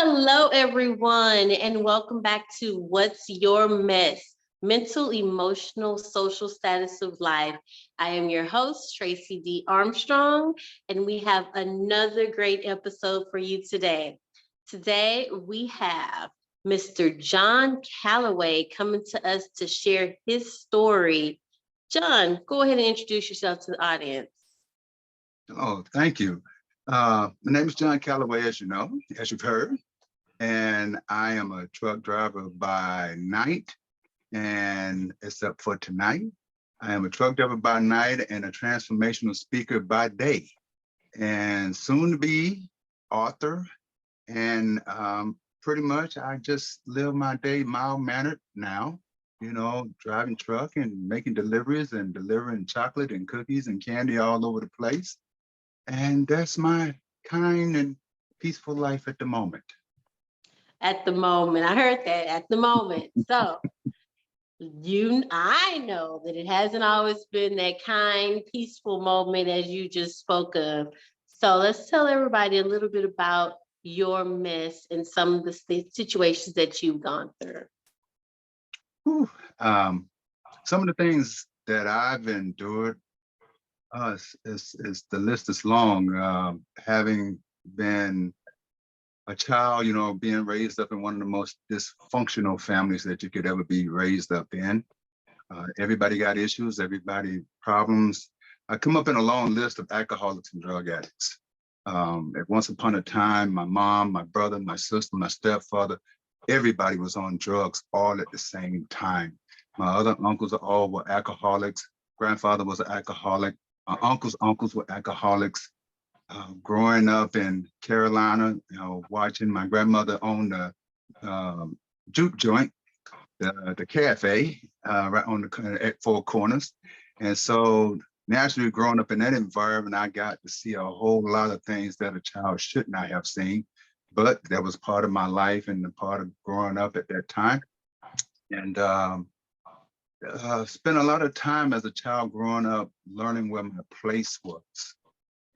Hello, everyone, and welcome back to What's Your Mess? Mental, emotional, social status of life. I am your host, Tracey D. Armstrong, and we have another great episode for you today. Today, we have Mr. John Calloway coming to us to share his story. John, go ahead and introduce yourself to the audience. Oh, thank you. My name is John Calloway, as you know, as you've heard, and I am a truck driver by night, and except for tonight, I am a truck driver by night and a transformational speaker by day, and soon to be author. And pretty much, I just live my day mild-mannered now. Driving truck and making deliveries and delivering chocolate and cookies and candy all over the place. And that's my kind and peaceful life at the moment. At the moment, I heard that at the moment. So, I know that it hasn't always been that kind, peaceful moment as you just spoke of. So let's tell everybody a little bit about your mess and some of the situations that you've gone through. Whew. Some of the things that I've endured, is the list is long. Having been a child, being raised up in one of the most dysfunctional families that you could ever be raised up in. Everybody got issues, everybody problems. I come up in a long list of alcoholics and drug addicts. At once upon a time, my mom, my brother, my sister, my stepfather, everybody was on drugs all at the same time. My other uncles all were alcoholics. Grandfather was an alcoholic. My uncles were alcoholics. Growing up in Carolina, watching my grandmother own the juke joint, the cafe, right on at Four Corners. And so naturally growing up in that environment, I got to see a whole lot of things that a child should not have seen, but that was part of my life and the part of growing up at that time. And spent a lot of time as a child growing up learning where my place was,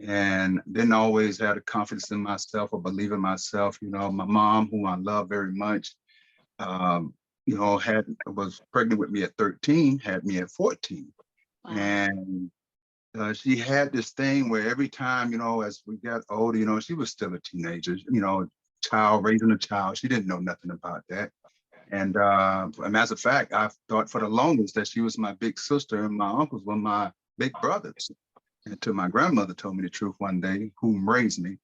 and didn't always have the confidence in myself or believe in myself. My mom, who I love very much, was pregnant with me at 13, had me at 14. Wow. And she had this thing where every time, as we got older, she was still a teenager, child raising a child. She didn't know nothing about that. And as a fact, I thought for the longest that she was my big sister and my uncles were my big brothers. Until my grandmother told me the truth one day, whom raised me.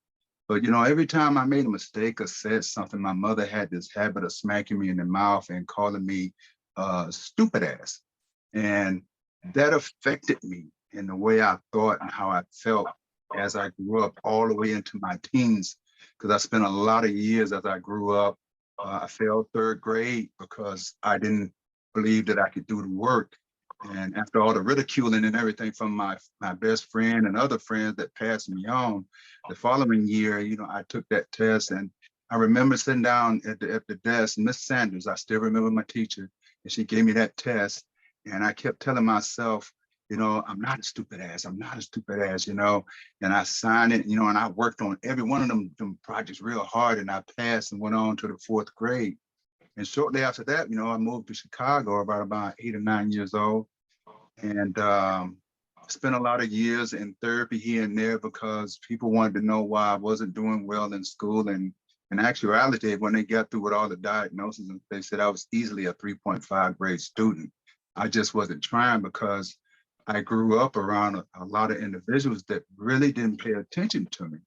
But every time I made a mistake or said something, my mother had this habit of smacking me in the mouth and calling me stupid ass. And that affected me in the way I thought and how I felt as I grew up all the way into my teens. Because I spent a lot of years as I grew up. I failed third grade because I didn't believe that I could do the work. And after all the ridiculing and everything from my best friend and other friends that passed me on, the following year, I took that test, and I remember sitting down at the desk, Miss Sanders, I still remember my teacher, and she gave me that test, and I kept telling myself, I'm not a stupid ass, I'm not a stupid ass, and I signed it, and I worked on every one of them projects real hard, and I passed and went on to the fourth grade. And shortly after that, I moved to Chicago about 8 or 9 years old, and spent a lot of years in therapy here and there because people wanted to know why I wasn't doing well in school. And in actuality, when they got through with all the diagnoses, they said I was easily a 3.5 grade student. I just wasn't trying because I grew up around a lot of individuals that really didn't pay attention to me.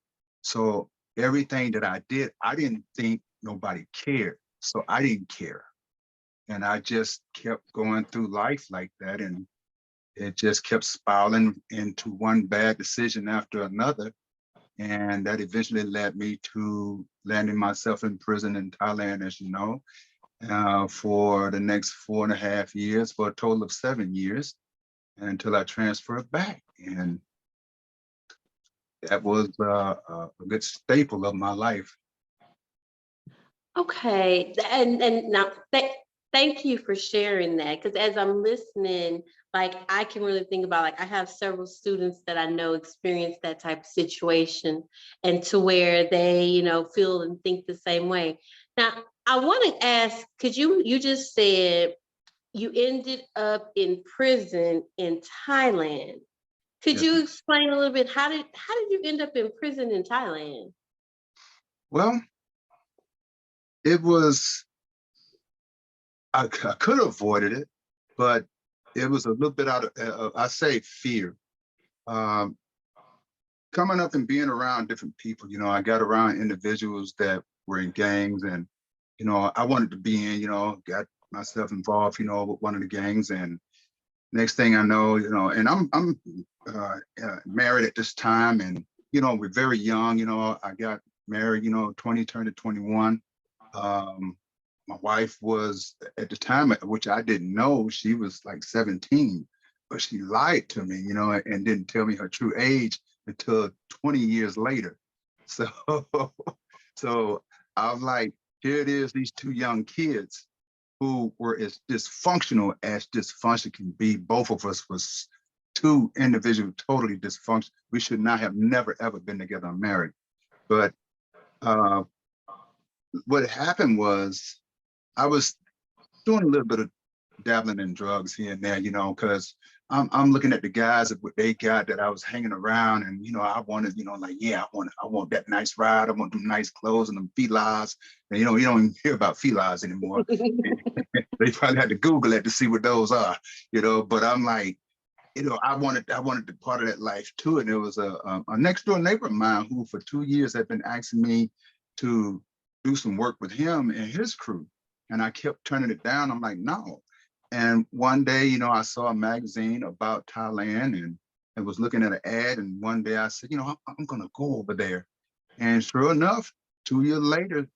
So everything that I did, I didn't think nobody cared. So I didn't care. And I just kept going through life like that. And it just kept spiraling into one bad decision after another. And that eventually led me to landing myself in prison in Thailand, as you know, for the next 4.5 years, for a total of 7 years, until I transferred back. And that was a good staple of my life. Okay, and now Thank you for sharing that. Because as I'm listening, like I can really think about like I have several students that I know experience that type of situation and to where they, feel and think the same way. Now, I want to ask, because you just said you ended up in prison in Thailand. Could Yes, you ma'am. explain a little bit how did you end up in prison in Thailand? Well, it was, I could have avoided it, but it was a little bit out of, I say fear. Um, Coming up and being around different people, I got around individuals that were in gangs, and, I wanted to be in, got myself involved, with one of the gangs. And next thing I know, and I'm married at this time, and, we're very young, I got married, 20 turned to 21. Um, my wife was at the time, which I didn't know, she was like 17, but she lied to me, and didn't tell me her true age until 20 years later. So, so I was like, here it is, these two young kids who were as dysfunctional as dysfunction can be. Both of us was two individuals totally dysfunctional. We should not have never ever been together and married. But uh, what happened was I was doing a little bit of dabbling in drugs here and there, because I'm looking at the guys of what they got that I was hanging around, and I wanted, like, yeah, I want that nice ride, I want them nice clothes and them felines. And you don't even hear about felines anymore. They probably had to Google it to see what those are, But I'm like, I wanted the part of that life too. And there was a next door neighbor of mine who for 2 years had been asking me to do some work with him and his crew. And I kept turning it down. I'm like, no. And one day, I saw a magazine about Thailand, and I was looking at an ad. And one day I said, I'm going to go over there. And sure enough, 2 years later,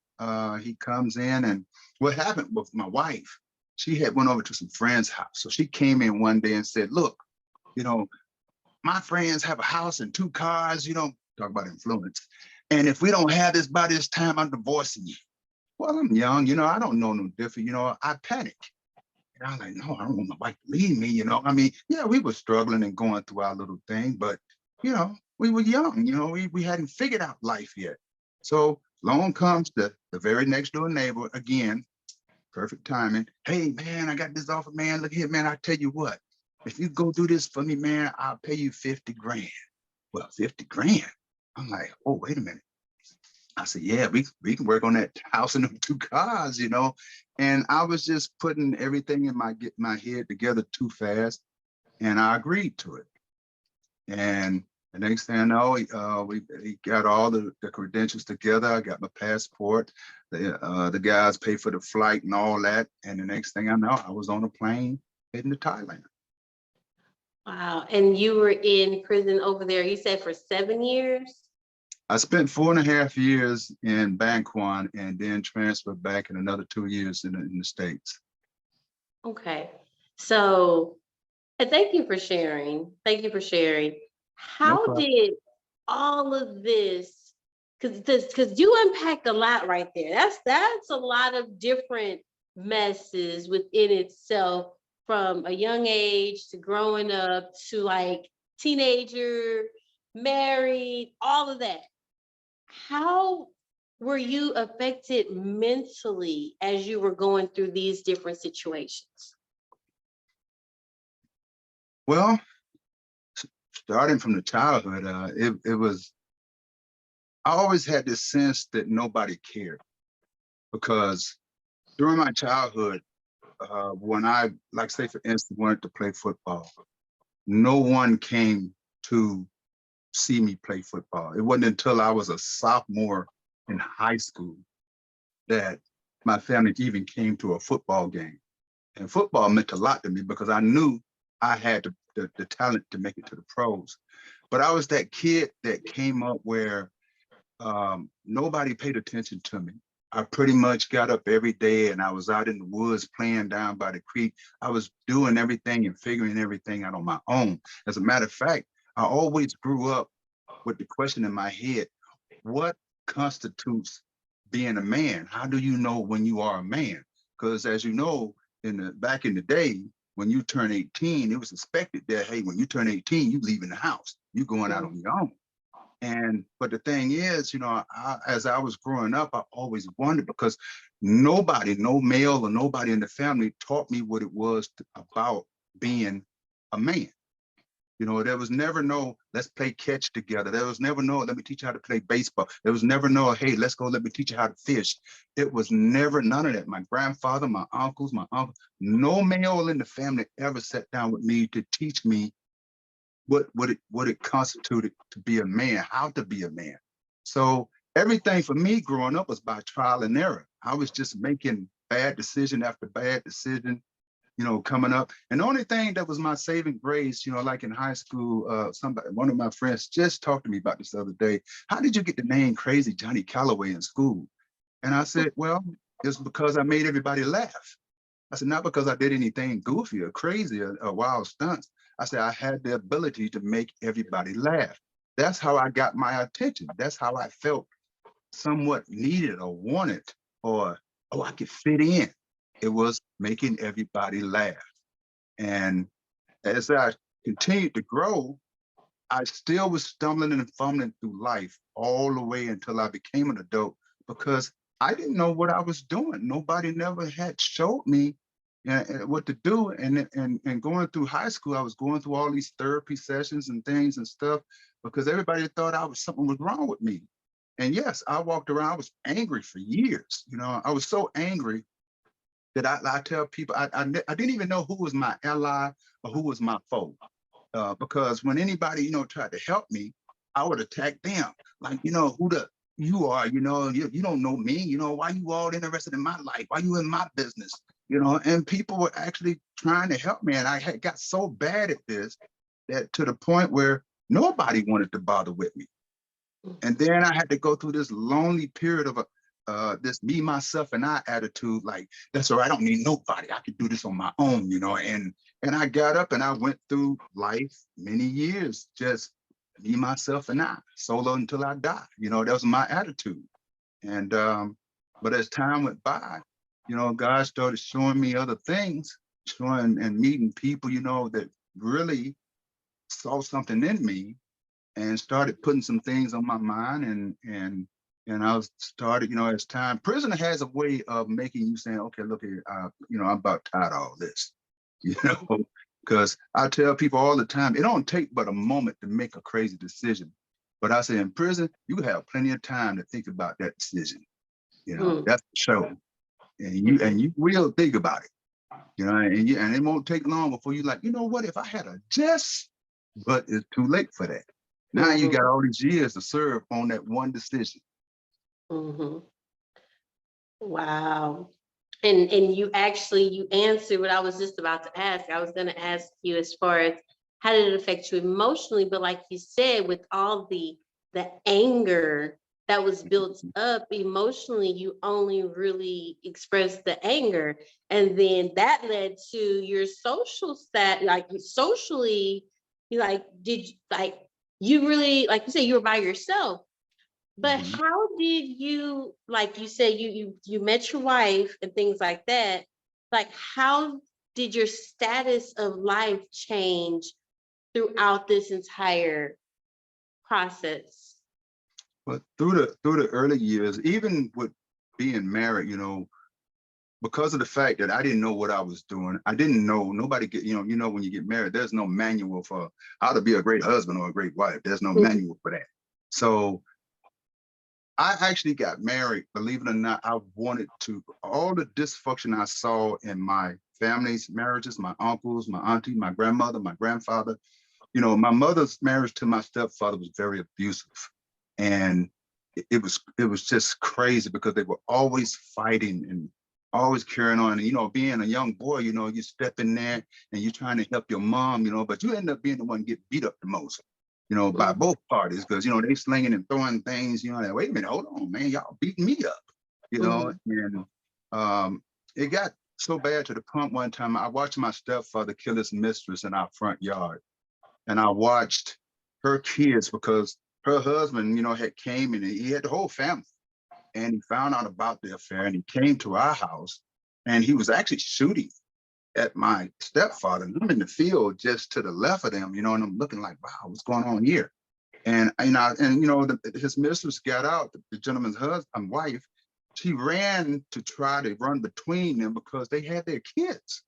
he comes in. And what happened with my wife, she had went over to some friend's house. So she came in one day and said, look, you know, my friends have a house and two cars, talk about influence. And if we don't have this by this time, I'm divorcing you. Well, I'm young, I don't know no different, I panic. And I'm like, no, I don't want my wife to leave me, I mean, yeah, we were struggling and going through our little thing, but, we were young, we hadn't figured out life yet. So along comes the very next door neighbor again, perfect timing. Hey, man, I got this offer, man. Look here, man. I tell you what, if you go do this for me, man, I'll pay you 50 grand. Well, 50 grand. I'm like, oh, wait a minute. I said, yeah, we can work on that house and them two cars, And I was just putting everything in my head together too fast, and I agreed to it. And the next thing I know, he got all the credentials together. I got my passport. The guys paid for the flight and all that. And the next thing I know, I was on a plane heading to Thailand. Wow. And you were in prison over there, you said for 7 years? I spent 4.5 years in Bangkok and then transferred back in another 2 years in the States. Okay. So, and thank you for sharing. Thank you for sharing. No How problem. did all of this, because you unpacked a lot right there. That's a lot of different messes within itself, from a young age to growing up to like teenager, married, all of that. How were you affected mentally as you were going through these different situations? Well, starting from the childhood, it was, I always had this sense that nobody cared because during my childhood, when I, like, say, for instance, wanted to play football, no one came to see me play football. It wasn't until I was a sophomore in high school that my family even came to a football game. And football meant a lot to me because I knew I had the talent to make it to the pros. But I was that kid that came up where nobody paid attention to me. I pretty much got up every day and I was out in the woods playing down by the creek. I was doing everything and figuring everything out on my own. As a matter of fact, I always grew up with the question in my head, what constitutes being a man? How do you know when you are a man? Because as you know, back in the day, when you turn 18, it was expected that, hey, when you turn 18, you leaving the house, you going out on your own. But the thing is, as I was growing up, I always wondered because nobody, no male or nobody in the family taught me what it was about being a man. There was never no, let's play catch together. There was never no, let me teach you how to play baseball. There was never no, hey, let's go, let me teach you how to fish. It was never none of that. My grandfather, my uncles, my uncle, no male in the family ever sat down with me to teach me what it constituted to be a man, how to be a man. So everything for me growing up was by trial and error. I was just making bad decision after bad decision, coming up. And the only thing that was my saving grace, like in high school, one of my friends just talked to me about this the other day. How did you get the name Crazy Johnny Calloway in school? And I said, well, it's because I made everybody laugh. I said, not because I did anything goofy or crazy or wild stunts. I said, I had the ability to make everybody laugh. That's how I got my attention. That's how I felt somewhat needed or wanted, or, oh, I could fit in. It was making everybody laugh. And as I continued to grow, I still was stumbling and fumbling through life all the way until I became an adult because I didn't know what I was doing. Nobody never had showed me what to do. And going through high school, I was going through all these therapy sessions and things and stuff because everybody thought something was wrong with me. And yes, I walked around, I was angry for years. I was so angry that I tell people, I didn't even know who was my ally or who was my foe. Because when anybody, tried to help me, I would attack them. Like, who you are, you don't know me, why you all interested in my life? Why you in my business? And people were actually trying to help me. And I had got so bad at this that to the point where nobody wanted to bother with me. And then I had to go through this lonely period of this me, myself, and I attitude. Like, that's all right. I don't need nobody. I can do this on my own, And I got up and I went through life many years, just me, myself, and I, solo until I die. That was my attitude. And but as time went by, God started showing me other things, showing and meeting people, that really saw something in me and started putting some things on my mind and I was started, as time, prison has a way of making you saying, okay, look here, I'm about tired of all this, because I tell people all the time, it don't take but a moment to make a crazy decision. But I say in prison, you have plenty of time to think about that decision. That's the show. And you will think about it, and it won't take long before you like, what, if I had a just, but it's too late for that. Now you got all these years to serve on that one decision. Wow. And you answered what I was just about to ask. I was going to ask you as far as how did it affect you emotionally, but like you said, with all the anger that was built up emotionally, you only really expressed the anger, and then that led to your social stat, like socially, you like did like you really, like you said, you were by yourself. But how did you, like you said, you met your wife and things like that. Like, how did your status of life change throughout this entire process? But through the early years, even with being married, because of the fact that I didn't know what I was doing, I didn't know, nobody get, when you get married, there's no manual for how to be a great husband or a great wife. There's no manual for that. So I actually got married, believe it or not. I wanted to, all the dysfunction I saw in my family's marriages, my uncles, my auntie, my grandmother, my grandfather, my mother's marriage to my stepfather was very abusive. And it was just crazy because they were always fighting and always carrying on. And, being a young boy, you step in there and you're trying to help your mom, but you end up being the one get beat up the most, by both parties, because, they slinging and throwing things, like, wait a minute, hold on, man, y'all beating me up, and it got so bad to the point one time I watched my stepfather kill his mistress in our front yard. And I watched her kids, because her husband, had came and he had the whole family. And he found out about the affair and he came to our house and he was actually shooting. at my stepfather, and I'm in the field just to the left of them, and I'm looking like, wow, what's going on here? And his mistress got out, the gentleman's husband, wife, she ran to try to run between them because they had their kids.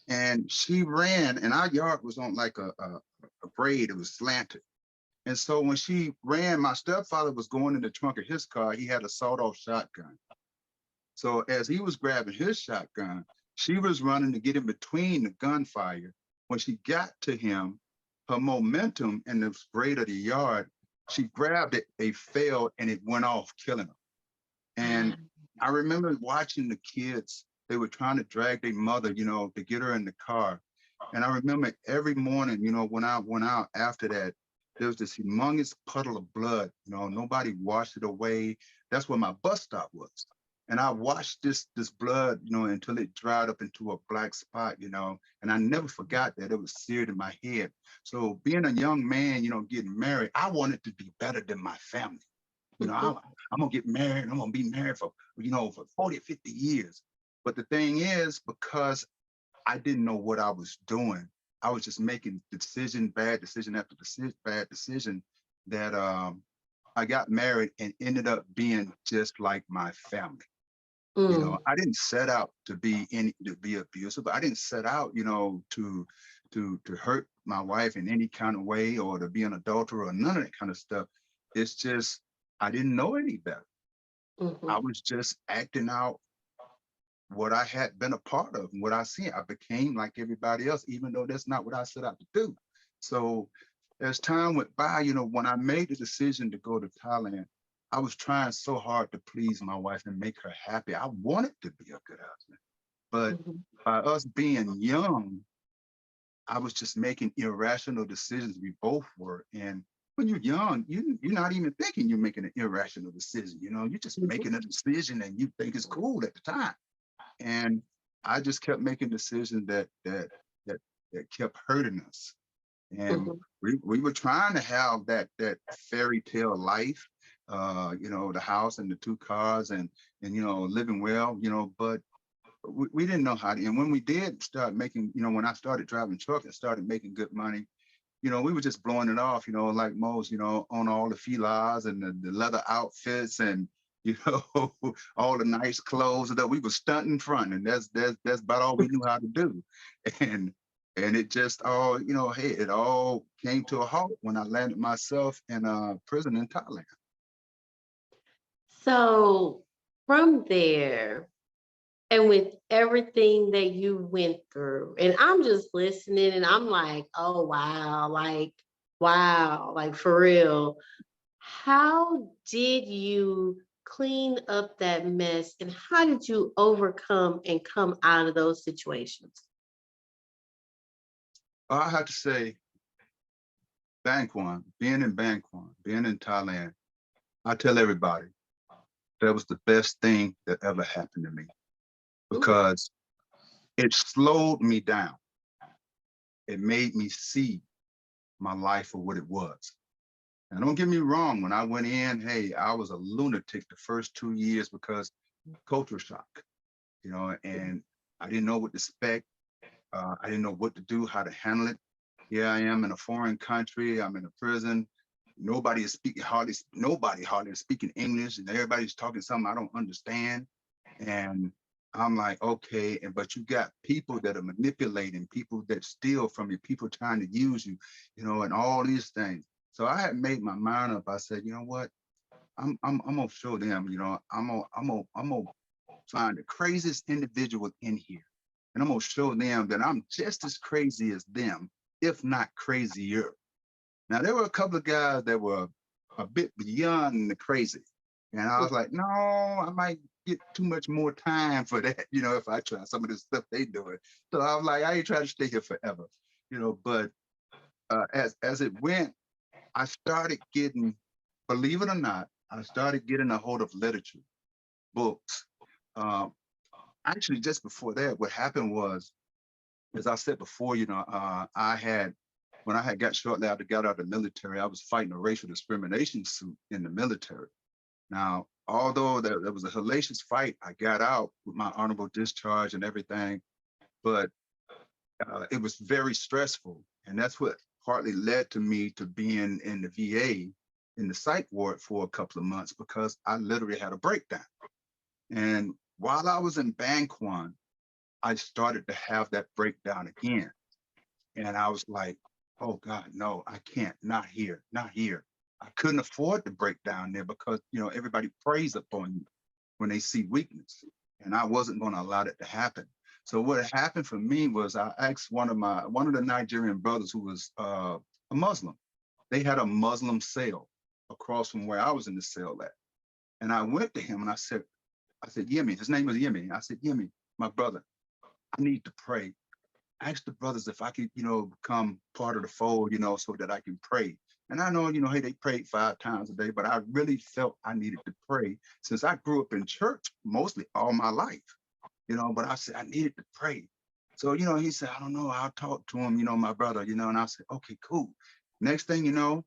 And she ran, and our yard was on like a grade, it was slanted. And so when she ran, my stepfather was going in the trunk of his car. He had a sawed-off shotgun. So as he was grabbing his shotgun, she was running to get in between the gunfire. When she got to him, her momentum in the grade of the yard, she grabbed it, they fell, and it went off, killing them. And I remember watching the kids, they were trying to drag their mother, to get her in the car. And I remember every morning, when I went out after that, there was this humongous puddle of blood, nobody washed it away. That's where my bus stop was. And I watched this blood, until it dried up into a black spot, and I never forgot that. It was seared in my head. So being a young man, getting married, I wanted to be better than my family. I'm gonna get married. I'm gonna be married for 40 or 50 years. But the thing is, because I didn't know what I was doing, I was just making bad decision after bad decision, that I got married and ended up being just like my family. I didn't set out to be abusive. I didn't set out, to hurt my wife in any kind of way, or to be an adulterer, or none of that kind of stuff. It's just I didn't know any better. I was just acting out what I had been a part of and what I seen. I became like everybody else, even though that's not what I set out to do. So as time went by, when I made the decision to go to Thailand, I was trying so hard to please my wife and make her happy. I wanted to be a good husband. But by us being young, I was just making irrational decisions. We both were. And when you're young, you're not even thinking you're making an irrational decision. You're just making a decision and you think it's cool at the time. And I just kept making decisions that kept hurting us. And we were trying to have that fairy tale life, the house and the two cars and living well, but we didn't know how to. And when we did start making, when I started driving truck and started making good money, we were just blowing it off, like most, on all the filars and the leather outfits and, all the nice clothes that we were stunting front. And that's about all we knew how to do. And it just all, hey, it all came to a halt when I landed myself in a prison in Thailand. So from there, and with everything that you went through, and I'm just listening and I'm like, oh, wow, like for real. How did you clean up that mess and how did you overcome and come out of those situations? I have to say, being in Bangkok, being in Thailand, I tell everybody that was the best thing that ever happened to me, because it slowed me down. It made me see my life for what it was. And don't get me wrong, when I went in, hey, I was a lunatic the first 2 years because culture shock, and I didn't know what to expect. I didn't know what to do, how to handle it. Here I am in a foreign country. I'm in a prison. Nobody hardly is speaking English, and everybody's talking something I don't understand. And I'm like, okay, but you got people that are manipulating, people that steal from you, people trying to use you, and all these things. So I had made my mind up. I said, you know what? I'm gonna show them. I'm gonna find the craziest individual in here, and I'm gonna show them that I'm just as crazy as them, if not crazier. Now there were a couple of guys that were a bit beyond the crazy, and I was like, no, I might get too much more time for that, if I try some of the stuff they doing. So I was like, I ain't trying to stay here forever, But as it went, I started getting, believe it or not, I started getting a hold of literature, books. Um, Actually, just before that, what happened was, as I said before, when I had got shortly after got out of the military, I was fighting a racial discrimination suit in the military. Now, although there was a hellacious fight, I got out with my honorable discharge and everything. But it was very stressful. And that's what partly led to me to being in the VA in the psych ward for a couple of months because I literally had a breakdown. And while I was in Bangkok, I started to have that breakdown again. And I was like, oh God, no, I can't, not here, not here. I couldn't afford to break down there because, everybody preys upon you when they see weakness. And I wasn't going to allow that to happen. So what happened for me was I asked one of the Nigerian brothers who was a Muslim. They had a Muslim cell across from where I was in the cell at. And I went to him and I said, Yemi, his name was Yemi. I said, Yemi, my brother, I need to pray. Ask the brothers if I could, become part of the fold, so that I can pray. And I know, hey, they prayed 5 times a day, but I really felt I needed to pray since I grew up in church mostly all my life, but I said I needed to pray. So, he said, I don't know, I'll talk to him, my brother, and I said, okay, cool. Next thing you know,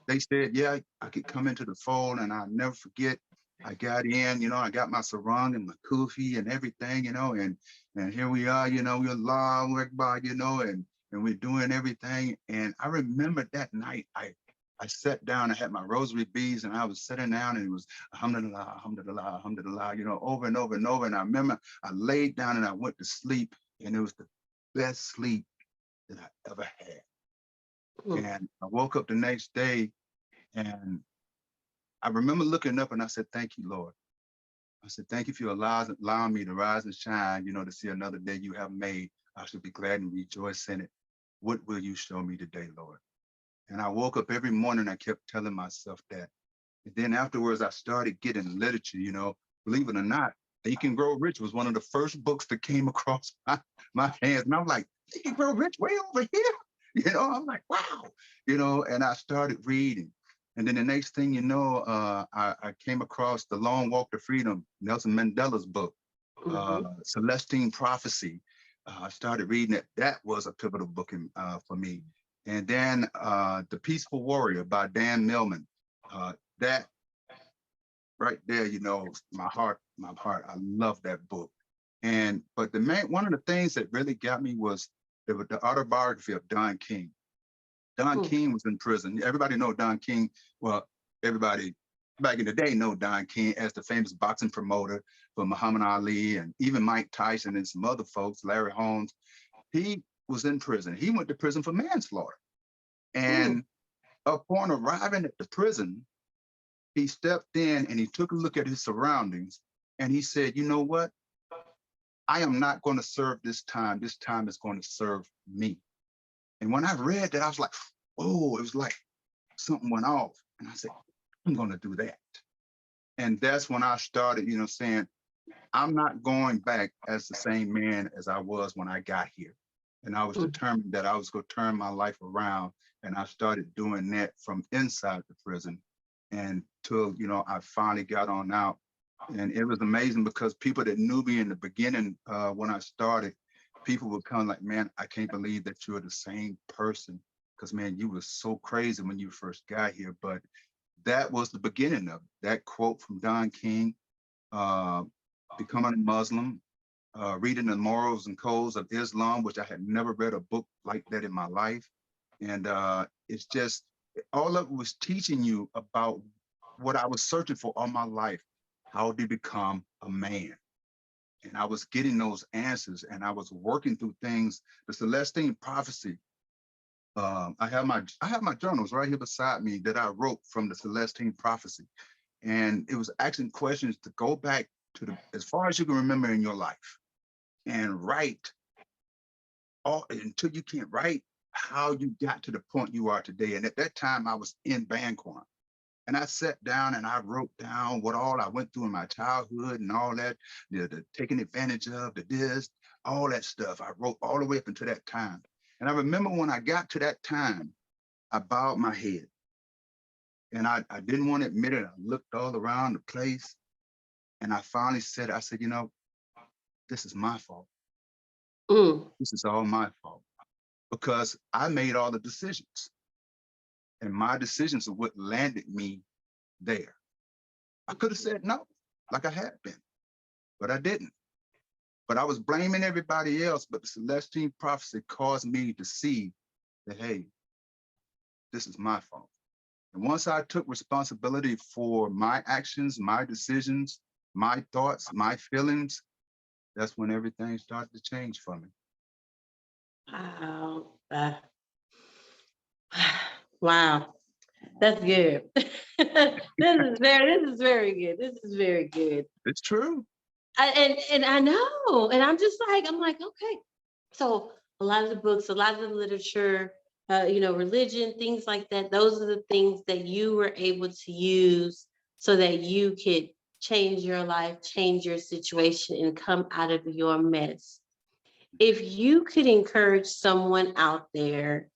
they said, yeah, I could come into the fold, and I'll never forget. I got in, I got my sarong and my kufi and everything, and here we are, we're Allahu Akbar, and we're doing everything. And I remember that night, I sat down, I had my rosary beads, and I was sitting down, and it was alhamdulillah, alhamdulillah, alhamdulillah, over and over and over. And I remember I laid down and I went to sleep, and it was the best sleep that I ever had. Mm. And I woke up the next day, and I remember looking up and I said, thank you, Lord. I said, thank you for allowing me to rise and shine, to see another day you have made. I should be glad and rejoice in it. What will you show me today, Lord? And I woke up every morning, I kept telling myself that. And then afterwards, I started getting literature, believe it or not, Think and Grow Rich was one of the first books that came across my hands. And I'm like, Think and Grow Rich way over here. I'm like, wow, and I started reading. And then the next thing you know, I came across The Long Walk to Freedom, Nelson Mandela's book, Mhm. Celestine Prophecy. I started reading it. That was a pivotal book for me. And then The Peaceful Warrior by Dan Millman. That right there, my heart, I love that book. But one of the things that really got me was the autobiography of Don King. Don Mm. King was in prison. Everybody know Don King. Well, everybody back in the day know Don King as the famous boxing promoter for Muhammad Ali and even Mike Tyson and some other folks, Larry Holmes. He was in prison. He went to prison for manslaughter. Mm. And upon arriving at the prison, he stepped in and he took a look at his surroundings and he said, you know what? I am not going to serve this time. This time is going to serve me. And when I read that, I was like, oh, it was like something went off. And I said, I'm going to do that. And that's when I started, saying, I'm not going back as the same man as I was when I got here. And I was Mm. determined that I was going to turn my life around. And I started doing that from inside the prison until, I finally got on out. And it was amazing because people that knew me in the beginning, when I started, people would come like, man, I can't believe that you're the same person. Because, man, you were so crazy when you first got here. But that was the beginning of it. That quote from Don King, uh, becoming a Muslim, reading the morals and codes of Islam, which I had never read a book like that in my life. And it's just, all of it was teaching you about what I was searching for all my life, how to become a man. And I was getting those answers and I was working through things. The Celestine Prophecy, I have my journals right here beside me that I wrote from the Celestine Prophecy. And it was asking questions to go back to as far as you can remember in your life and write all until you can't write how you got to the point you are today. And at that time I was in Bangkok. And I sat down and I wrote down what all I went through in my childhood and all that, the taking advantage of, the this, all that stuff. I wrote all the way up until that time. And I remember when I got to that time, I bowed my head and I didn't want to admit it. I looked all around the place and I finally said, I said, this is my fault. Mm. This is all my fault because I made all the decisions and my decisions are what landed me there. I could have said no, like I had been, but I didn't. But I was blaming everybody else, but the celestine prophecy caused me to see that, hey, this is my fault. And once I took responsibility for my actions, my decisions, my thoughts, my feelings, that's when everything started to change for me. Wow. Wow. That's good. This is very good. This is very good. It's true. And I know, and I'm like, okay. So a lot of the books, a lot of the literature, religion, things like that. Those are the things that you were able to use so that you could change your life, change your situation, and come out of your mess. If you could encourage someone out there,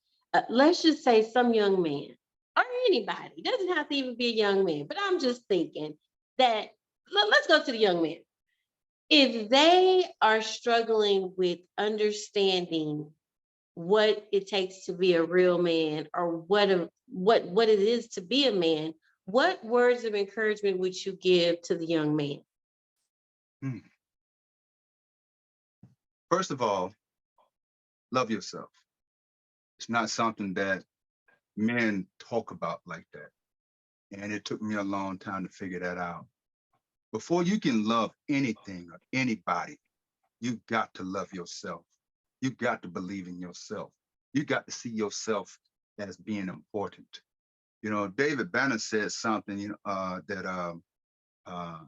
let's just say some young man or anybody, it doesn't have to even be a young man, but I'm just thinking that let's go to the young man. If they are struggling with understanding what it takes to be a real man or what it is to be a man, what words of encouragement would you give to the young man? Hmm. First of all, love yourself. It's not something that men talk about like that. And it took me a long time to figure that out. Before you can love anything or anybody, you got to love yourself. You got to believe in yourself. You got to see yourself as being important. David Banner said something, that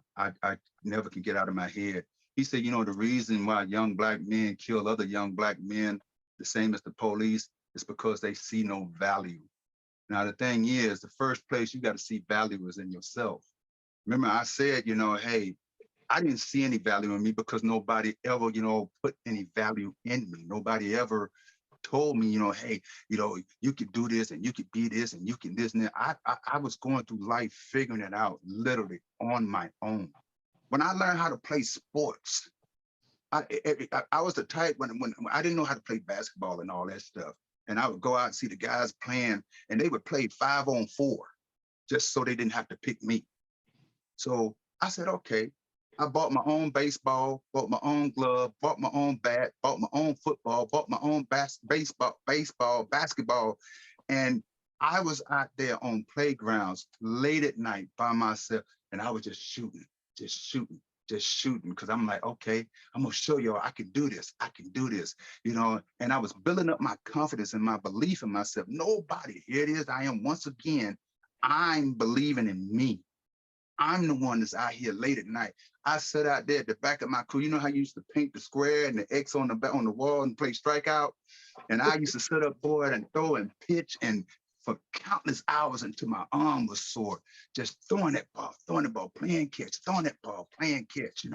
I never can get out of my head. He said, the reason why young black men kill other young black men, the same as the police, is because they see no value. Now, the thing is, the first place you got to see value is in yourself. Remember, I said, hey, I didn't see any value in me because nobody ever, put any value in me. Nobody ever told me, hey, you could do this and you could be this and you can this and that. I was going through life figuring it out literally on my own. When I learned how to play sports, I was the type when I didn't know how to play basketball and all that stuff. And I would go out and see the guys playing and they would play 5-on-4 just so they didn't have to pick me. So I said, okay, I bought my own baseball, bought my own glove, bought my own bat, bought my own football, bought my own baseball, basketball. And I was out there on playgrounds late at night by myself, and I was just shooting, just shooting, just shooting. Cause I'm like, okay, I'm gonna show y'all I can do this. I can do this, and I was building up my confidence and my belief in myself. Nobody, here it is. I am once again, I'm believing in me. I'm the one that's out here late at night. I sat out there at the back of my crew. You know how you used to paint the square and the X on the wall and play strikeout? And I used to sit up, boy, and throw and pitch and for countless hours until my arm was sore, just throwing that ball, playing catch, throwing that ball, playing catch,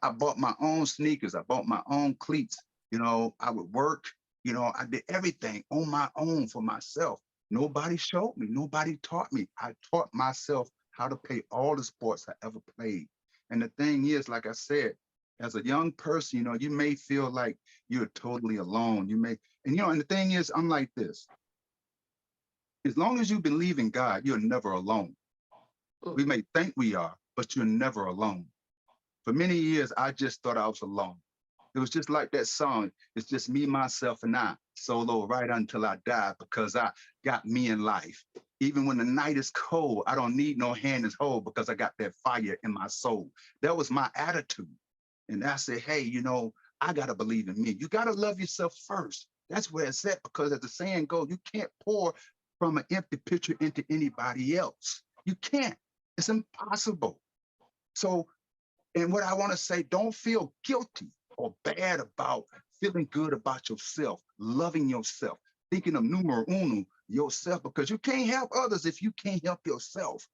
I bought my own sneakers. I bought my own cleats. I would work, I did everything on my own for myself. Nobody showed me. Nobody taught me. I taught myself how to play all the sports I ever played. And the thing is, like I said, as a young person, you may feel like you're totally alone. And the thing is, I'm like this. As long as you believe in God, you're never alone. We may think we are, but you're never alone. For many years, I just thought I was alone. It was just like that song. It's just me, myself, and I, solo right until I die, because I got me in life. Even when the night is cold, I don't need no hand to hold because I got that fire in my soul. That was my attitude. And I said, hey, I got to believe in me. You got to love yourself first. That's where it's at, because as the saying goes, you can't pour from an empty pitcher into anybody else. You can't. It's impossible. So, and what I want to say, don't feel guilty or bad about feeling good about yourself, loving yourself, thinking of numero uno, yourself, because you can't help others if you can't help yourself.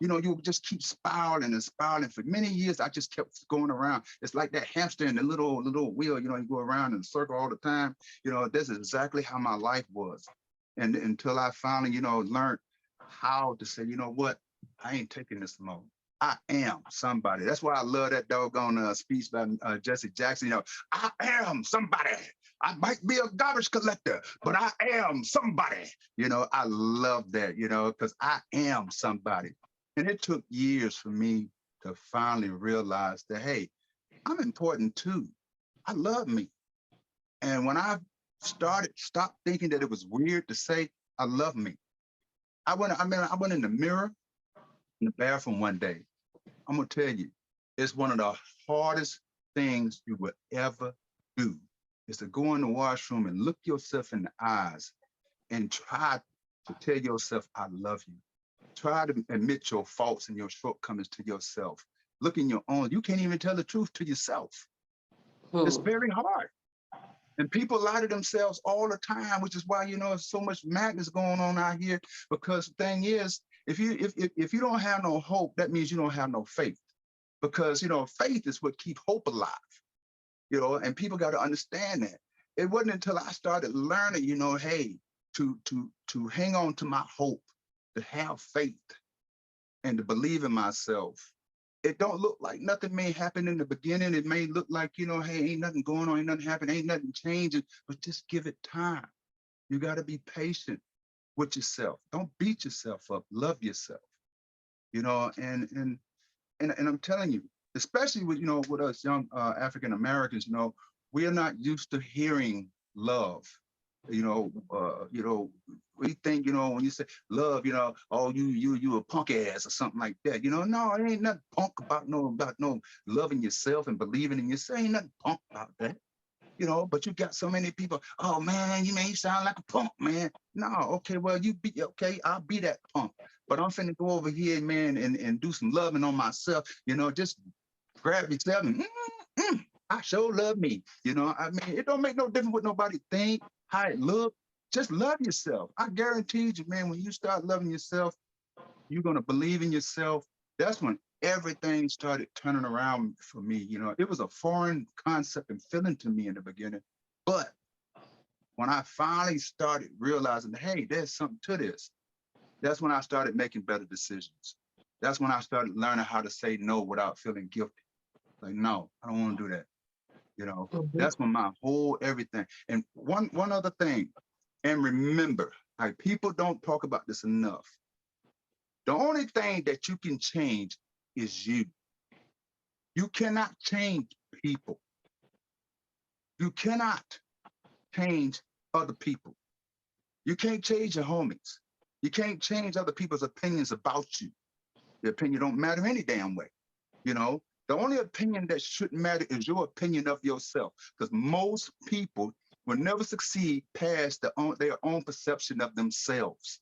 You just keep spiraling and spiraling. For many years, I just kept going around. It's like that hamster in the little wheel, you go around in a circle all the time. This is exactly how my life was. And until I finally, learned how to say, what, I ain't taking this more. I am somebody. That's why I love that doggone speech by Jesse Jackson. I am somebody. I might be a garbage collector, but I am somebody. I love that, because I am somebody. And it took years for me to finally realize that, hey, I'm important too. I love me. And when I stopped thinking that it was weird to say, I love me. I went in the mirror in the bathroom one day. I'm gonna tell you, it's one of the hardest things you will ever do is to go in the washroom and look yourself in the eyes and try to tell yourself, I love you. Try to admit your faults and your shortcomings to yourself. Look in your own, you can't even tell the truth to yourself. It's Hmm. very hard. And people lie to themselves all the time, which is why there's so much madness going on out here. Because the thing is, if you don't have no hope, that means you don't have no faith. Because faith is what keeps hope alive. And people got to understand that. It wasn't until I started learning, hey, to hang on to my hope, to have faith, and to believe in myself. It don't look like nothing may happen in the beginning. It may look like, hey, ain't nothing going on, ain't nothing happening, ain't nothing changing, but just give it time. You got to be patient with yourself. Don't beat yourself up. Love yourself. And I'm telling you, especially with us young African Americans, we are not used to hearing love. We think, when you say love, oh, you a punk ass or something like that. No, it ain't nothing punk about no loving yourself and believing in yourself. Ain't nothing punk about that. But you got so many people, oh man, you sound like a punk, man. No, okay, well, okay, I'll be that punk. But I'm finna go over here, man, and do some loving on myself, just grab yourself and I sure love me. It don't make no difference what nobody think, how it look. Just love yourself. I guarantee you, man, when you start loving yourself, you're gonna believe in yourself. That's when everything started turning around for me. It was a foreign concept and feeling to me in the beginning. But when I finally started realizing, hey, there's something to this, that's when I started making better decisions. That's when I started learning how to say no without feeling guilty. Like, no, I don't want to do that. Hmm. That's when my whole everything. And one other thing, and remember, like people don't talk about this enough. The only thing that you can change is you. You cannot change people. You cannot change other people. You can't change your homies. You can't change other people's opinions about you. Your opinion don't matter any damn way. The only opinion that shouldn't matter is your opinion of yourself. Because most people will never succeed past their own perception of themselves.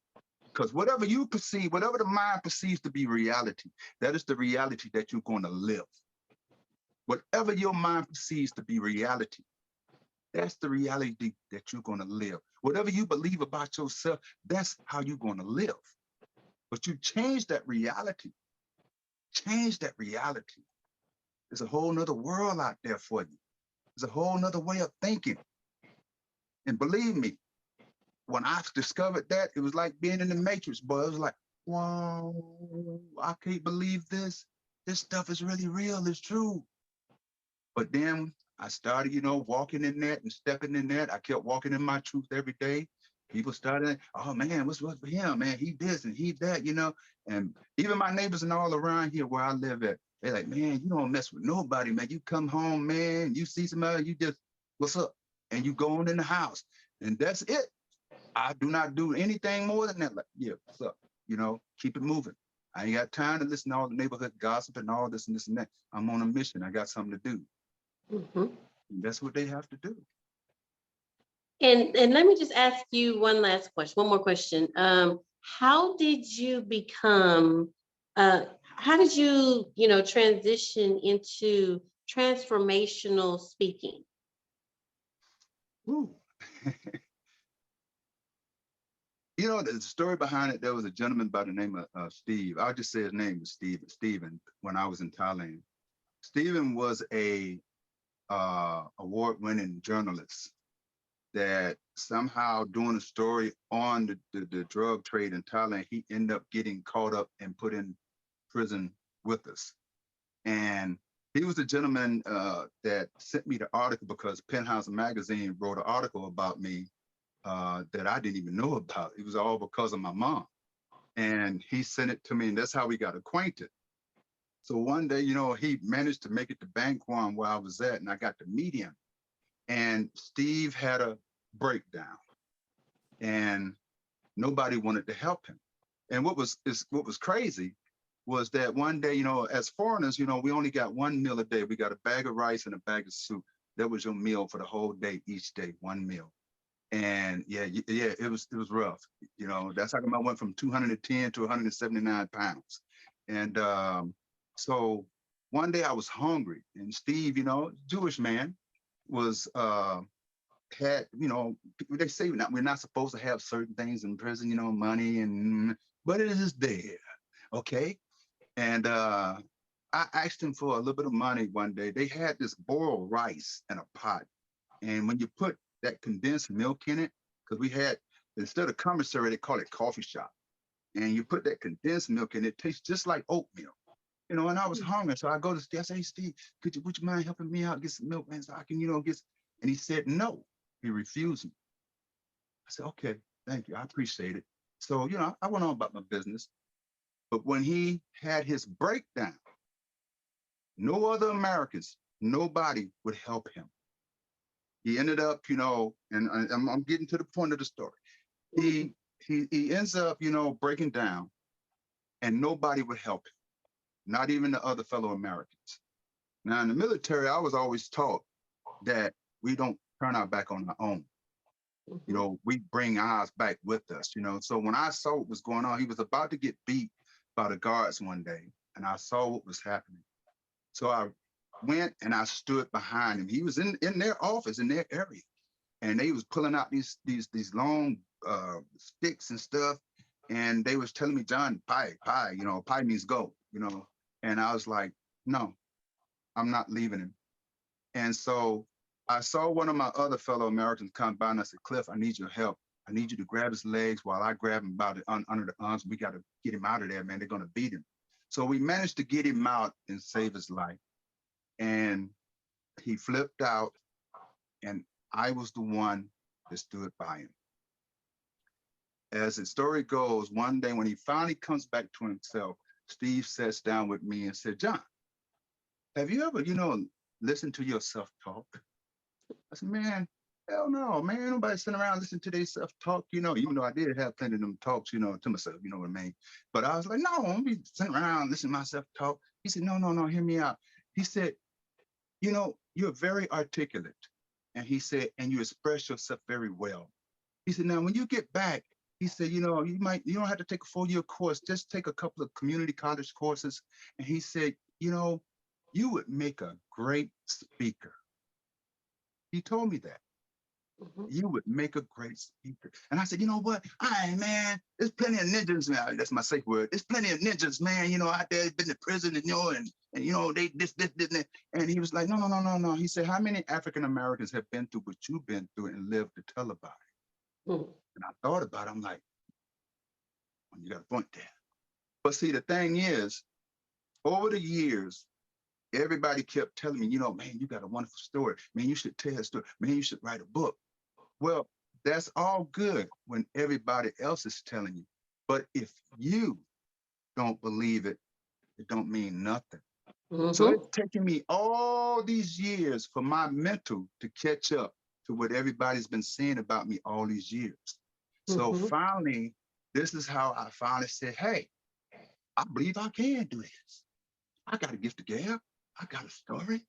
Because whatever you perceive, whatever the mind perceives to be reality, that is the reality that you're going to live. Whatever your mind perceives to be reality, that's the reality that you're going to live. Whatever you believe about yourself, that's how you're going to live. But you change that reality. Change that reality. There's a whole nother world out there for you. There's a whole nother way of thinking. And believe me, when I discovered that, it was like being in the Matrix, boy. It was like, wow, I can't believe this. This stuff is really real. It's true. But then I started, walking in that and stepping in that. I kept walking in my truth every day. People started, oh man, what's with him, man? He this and he that, And even my neighbors and all around here where I live at, they're like, man, you don't mess with nobody, man. You come home, man, you see somebody, you just, what's up? And you go on in the house. And that's it. I do not do anything more than that. Like, yeah, what's up? Keep it moving. I ain't got time to listen to all the neighborhood gossip and all this and this and that. I'm on a mission. I got something to do. Hmm. And that's what they have to do. And let me just ask you one last question, one more question. How did you become how did you, transition into transformational speaking? Ooh. The story behind it, there was a gentleman by the name of Steve. I'll just say his name was Steven, when I was in Thailand. Steven was a award-winning journalist that somehow doing a story on the drug trade in Thailand, he ended up getting caught up and put in prison with us. And he was the gentleman that sent me the article because Penthouse Magazine wrote an article about me that I didn't even know about. It was all because of my mom. And he sent it to me, and that's how we got acquainted. So one day, he managed to make it to Bangkok where I was at, and I got to meet him. and Steve had a breakdown, and nobody wanted to help him. And what was crazy was that one day, as foreigners, we only got one meal a day. We got a bag of rice and a bag of soup. That was your meal for the whole day, each day, one meal. And yeah, it was rough. That's how come I went from 210 to 179 pounds. And so one day I was hungry, and Steve, Jewish man, was had, they say we're not supposed to have certain things in prison, money, but it is there. Okay. And I asked him for a little bit of money one day. They had this boiled rice in a pot. And when you put that condensed milk in it, because we had, instead of commissary, they call it coffee shop. And you put that condensed milk in, it tastes just like oatmeal. And I was hungry. So I go to Steve, I say, hey, Steve, would you mind helping me out, get some milk, man, so I can, get, and he said, no, he refused me. I said, okay, thank you. I appreciate it. So, I went on about my business. But when he had his breakdown, no other Americans, nobody would help him. He ended up, and I'm getting to the point of the story. He ends up, breaking down, and nobody would help him, not even the other fellow Americans. Now, in the military, I was always taught that we don't turn our back on our own. We bring ours back with us, So when I saw what was going on, he was about to get beat by the guards one day, and I saw what was happening. So I went and I stood behind him. He was in their office, in their area, and they was pulling out these long sticks and stuff, and they was telling me, John, pie, pie means go, and I was like, no, I'm not leaving him. And so I saw one of my other fellow Americans come by, and I said, Cliff, I need your help. I need you to grab his legs while I grab him by under the arms. We got to get him out of there, man. They're going to beat him. So we managed to get him out and save his life. And he flipped out, and I was the one that stood by him. As the story goes, one day when he finally comes back to himself, Steve sits down with me and said, John, have you ever, listened to your self-talk? I said, man, hell no, man. Ain't nobody sitting around listening to their self-talk, even though I did have plenty of them talks, to myself, you know what I mean? But I was like, no, I'm be sitting around listening to my self-talk. He said, no, hear me out. He said, you're very articulate. And he said, and you express yourself very well. He said, now when you get back, he said, you don't have to take a 4-year course, just take a couple of community college courses. And he said, you would make a great speaker. He told me that. You would make a great speaker. And I said, you know what? Man, there's plenty of ninjas, man. That's my safe word. There's plenty of ninjas, man, out there, been in prison, and they this, that. And he was like, no. He said, how many African Americans have been through what you've been through and lived to tell about it? And I thought about it. I'm like, well, you got a point there. But see, the thing is, over the years, everybody kept telling me, man, you got a wonderful story. Man, you should tell a story. Man, you should write a book. Well, that's all good when everybody else is telling you. But if you don't believe it, it don't mean nothing. So it's taken me all these years for my mental to catch up to what everybody's been saying about me all these years. So finally, this is how I finally said, hey, I believe I can do this. I got a gift of gab. I got a story.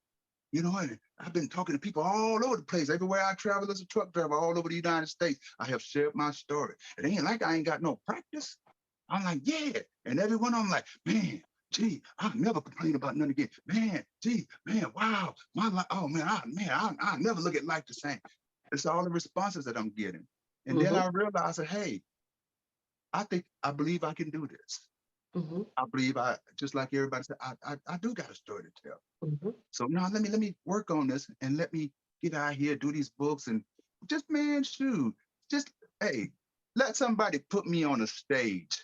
And I've been talking to people all over the place. Everywhere I travel as a truck driver, all over the United States, I have shared my story. It ain't like I ain't got no practice. I'm like, yeah. And every one of them like, man, gee, I'll never complain about nothing again. Man, gee, man, wow. My life, oh man, I'll never look at life the same. It's all the responses that I'm getting. And then I realized that, hey, I believe I can do this. I believe just like everybody said, I do got a story to tell. So now let me work on this and let me get out here, do these books, and just, man, shoot, just, hey, let somebody put me on a stage.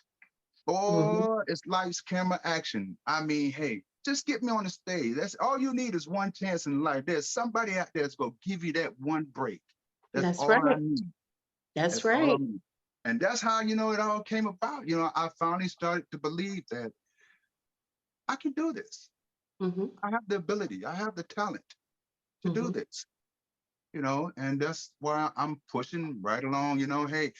Or it's life's camera action. I mean, hey, just get me on the stage. That's all you need is one chance in life. There's somebody out there that's going to give you that one break. That's all I need. That's right. All I need. And that's how, it all came about. I finally started to believe that I can do this. I have the ability. I have the talent to do this. and that's why I'm pushing right along. Hey,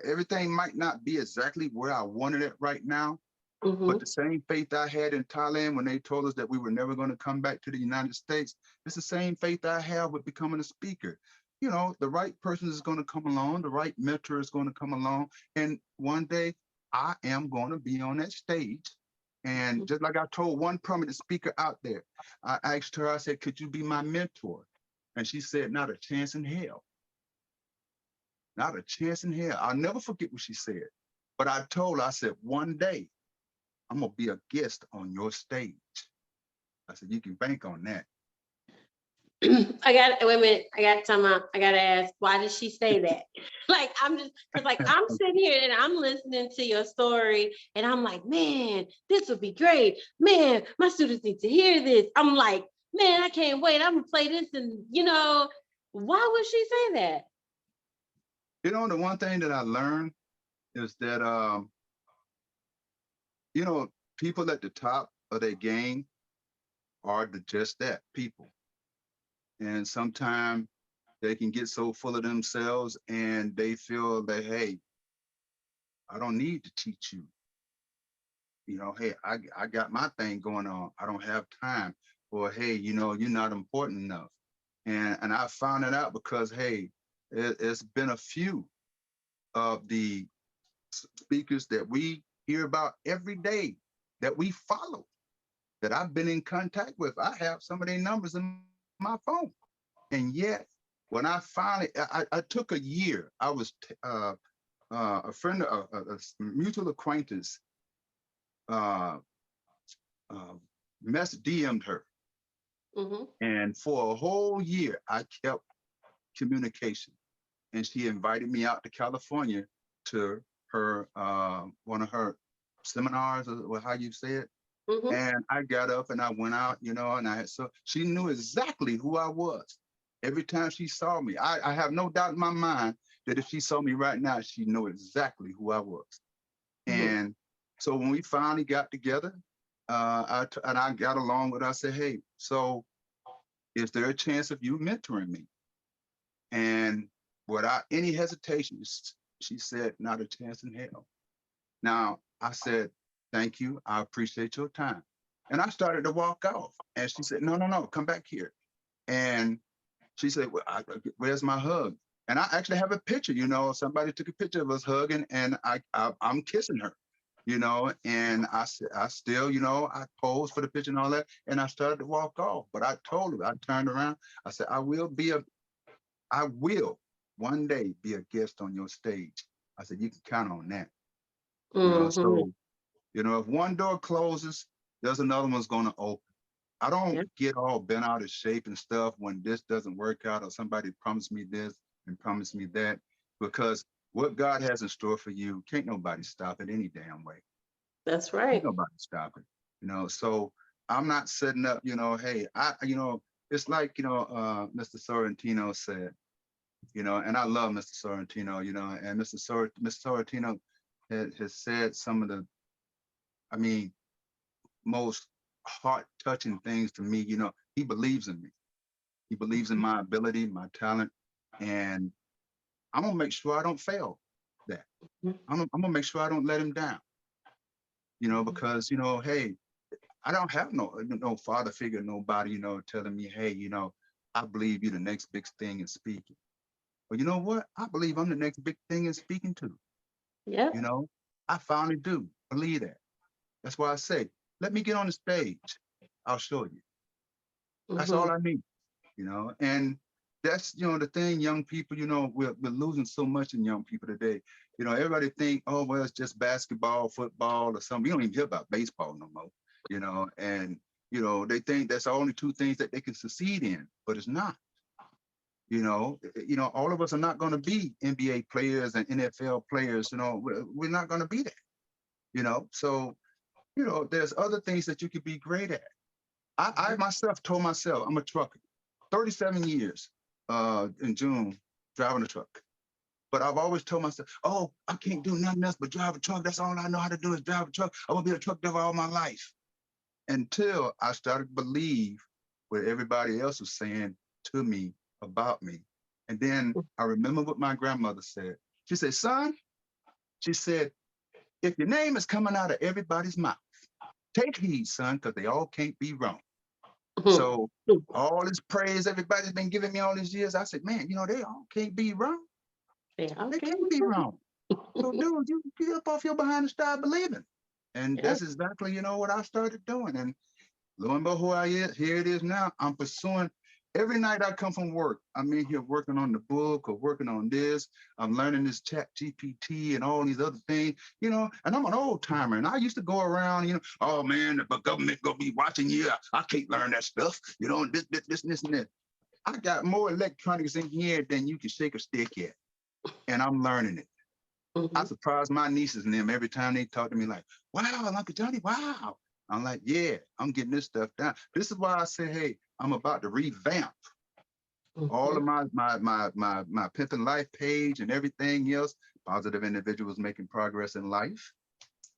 everything might not be exactly where I wanted it right now, but Mm-hmm. the same faith I had in Thailand when they told us that we were never going to come back to the United States, it's the same faith I have with becoming a speaker. The right person is going to come along, the right mentor is going to come along, and one day I am going to be on that stage. And just like I told one prominent speaker out there, I asked her, I said, could you be my mentor? And she said, not a chance in hell. Not a chance in hell. I'll never forget what she said. But I told her, I said, one day I'm gonna be a guest on your stage. I said, you can bank on that. I got wait a minute. I got time out. I gotta ask, why did she say that? Like, I'm just because like I'm sitting here and I'm listening to your story and I'm like, man, this would be great. Man, my students need to hear this. I'm like, man, I can't wait. I'm gonna play this and why would she say that? The one thing that I learned is that you know, people at the top of their game are just that, people. And sometimes they can get so full of themselves and they feel that, hey, I don't need to teach you. Hey, I got my thing going on. I don't have time. Or hey, you're not important enough. And I found it out because hey, it's been a few of the speakers that we hear about every day that we follow, that I've been in contact with. I have some of their numbers in my phone. And yet, when I finally, I took a year. I was a friend, a mutual acquaintance, uh, uh, mess DM'd her. Mm-hmm. And for a whole year, I kept communication. And she invited me out to California to her one of her seminars, or how you say it. Mm-hmm. And I got up and I went out, and so she knew exactly who I was. Every time she saw me, I have no doubt in my mind that if she saw me right now, she knew exactly who I was. Mm-hmm. And so when we finally got together, and I got along with her, I said, hey, so is there a chance of you mentoring me? And without any hesitation, she said, not a chance in hell. Now, I said, thank you. I appreciate your time. And I started to walk off. And she said, no, no, no, come back here. And she said, well, where's my hug? And I actually have a picture, somebody took a picture of us hugging and I'm kissing her, and I still, I posed for the picture and all that. And I started to walk off. But I told her, I turned around, I said, I will one day be a guest on your stage. I said, you can count on that. Mm-hmm. So, if one door closes, there's another one's going to open. I don't Yeah, get all bent out of shape and stuff when this doesn't work out or somebody promised me this and promised me that, because what God has in store for you, can't nobody stop it any damn way. that's Can't right. nobody stop it. So I'm not setting up, hey, it's like, Mr. Sorrentino said, and I love Mr. Sorrentino, and Mr. Sorrentino has said some of the, I mean, most heart touching things to me. He believes in me. He believes in my ability, my talent, and I'm gonna make sure I don't fail that. I'm gonna make sure I don't let him down. Mm-hmm. Because hey, I don't have no father figure, nobody, telling me, hey, I believe you're the next big thing in speaking. But you know what? I believe I'm the next big thing in speaking too. You Yep. know, I finally do believe that. That's why I say, let me get on the stage. I'll show you. That's all Mm-hmm. I need. And that's the thing. Young people, we're losing so much in young people today. Everybody think, oh well, it's just basketball, football, or something. You don't even hear about baseball no more. And they think that's the only two things that they can succeed in, but it's not. All of us are not going to be NBA players and NFL players. We're not going to be that. So there's other things that you could be great at. I myself told myself I'm a trucker. 37 years in June driving a truck. But I've always told myself, oh, I can't do nothing else but drive a truck. That's all I know how to do is drive a truck. I'm gonna be a truck driver all my life. Until I started to believe what everybody else was saying to me about me. And then I remember what my grandmother said. She said, son, she said, if your name is coming out of everybody's mouth, take heed, son, because they all can't be wrong. So all this praise everybody's been giving me all these years, I said, man, they all can't be wrong. They can't be wrong. So, dude, you get up off your behind and start believing. And that's exactly, what I started doing. And lo and behold, here it is now. I'm pursuing. Every night I come from work, I'm in here working on the book or working on this. I'm learning this chat GPT and all these other things, and I'm an old timer. And I used to go around, oh man, the government gonna be watching you. I can't learn that stuff, this and that. I got more electronics in here than you can shake a stick at. And I'm learning it. I surprise my nieces and them every time they talk to me like, wow, Uncle Johnny, wow. I'm like, yeah, I'm getting this stuff down. This is why I say, hey, I'm about to revamp all of my Pimpin' Life page and everything else. Positive individuals making progress in life.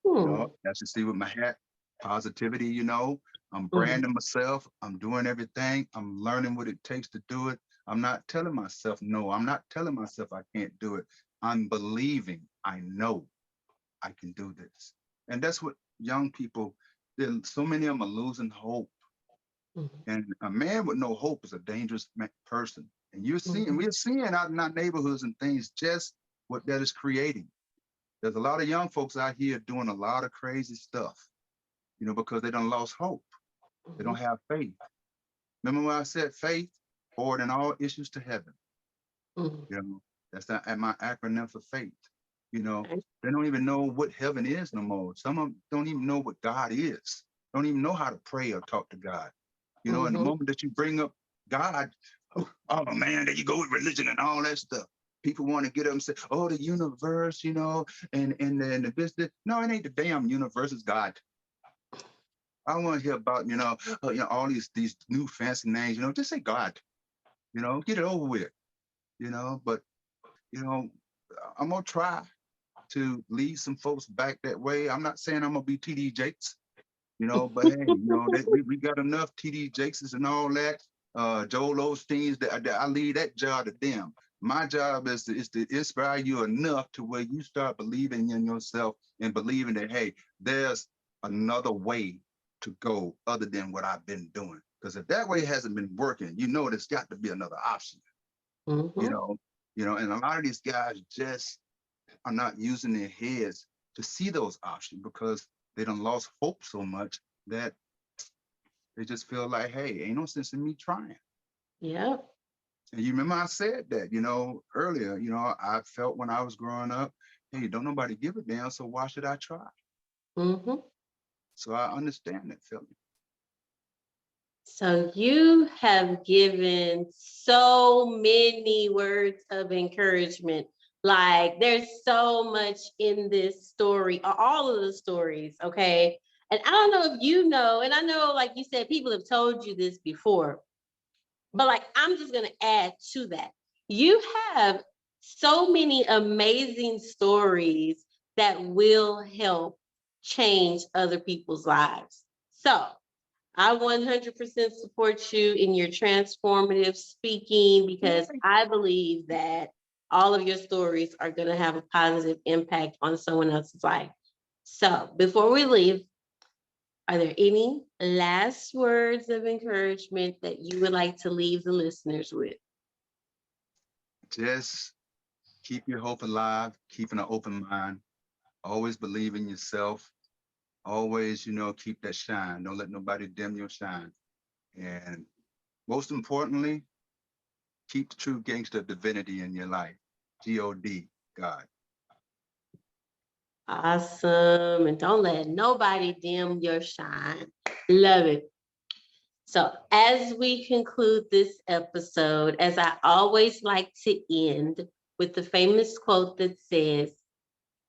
As you see with my hat, positivity, I'm branding myself. I'm doing everything. I'm learning what it takes to do it. I'm not telling myself no. I'm not telling myself I can't do it. I'm believing I know I can do this. And that's what young people, so many of them are losing hope. And a man with no hope is a dangerous person. And we're seeing out in our neighborhoods and things just what that is creating. There's a lot of young folks out here doing a lot of crazy stuff, because they done lost hope. They don't have faith. Remember when I said faith forward in all issues to heaven? That's my acronym for faith. They don't even know what heaven is no more. Some of them don't even know what God is. Don't even know how to pray or talk to God. And the moment that you bring up God, oh man, there you go with religion and all that stuff. People want to get up and say, oh, the universe, and the business. No, it ain't the damn universe, it's God. I don't want to hear about, all these new fancy names, just say God, get it over with, but, I'm going to try to lead some folks back that way. I'm not saying I'm going to be TD Jakes, but hey, we got enough TD Jakeses and all that. Joel Osteen's, that I leave that job to them. My job is to inspire you enough to where you start believing in yourself and believing that, hey, there's another way to go other than what I've been doing. Because if that way hasn't been working, there's got to be another option. And a lot of these guys just are not using their heads to see those options because they done lost hope so much that they just feel like, hey, ain't no sense in me trying. Yeah. And you remember I said that, earlier, I felt when I was growing up, hey, don't nobody give a damn, so why should I try? So I understand that feeling. So you have given so many words of encouragement. Like there's so much in this story, all of the stories, okay? And I don't know if you know, and I know, like you said, people have told you this before, but like I'm just gonna add to that. You have so many amazing stories that will help change other people's lives. So I 100% support you in your transformative speaking because I believe that all of your stories are going to have a positive impact on someone else's life. So before we leave, are there any last words of encouragement that you would like to leave the listeners with? Just keep your hope alive, keeping an open mind, always believe in yourself, always, keep that shine. Don't let nobody dim your shine. And most importantly, keep the true gangster divinity in your life. G-O-D, God. Awesome. And don't let nobody dim your shine. Love it. So as we conclude this episode, as I always like to end with the famous quote that says,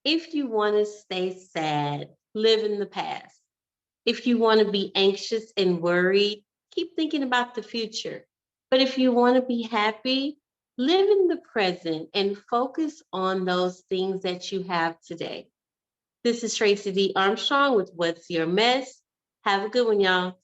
if you want to stay sad, live in the past. If you want to be anxious and worried, keep thinking about the future. But if you want to be happy, live in the present and focus on those things that you have today. This is Tracey D. Armstrong with What's Your Mess? Have a good one, y'all.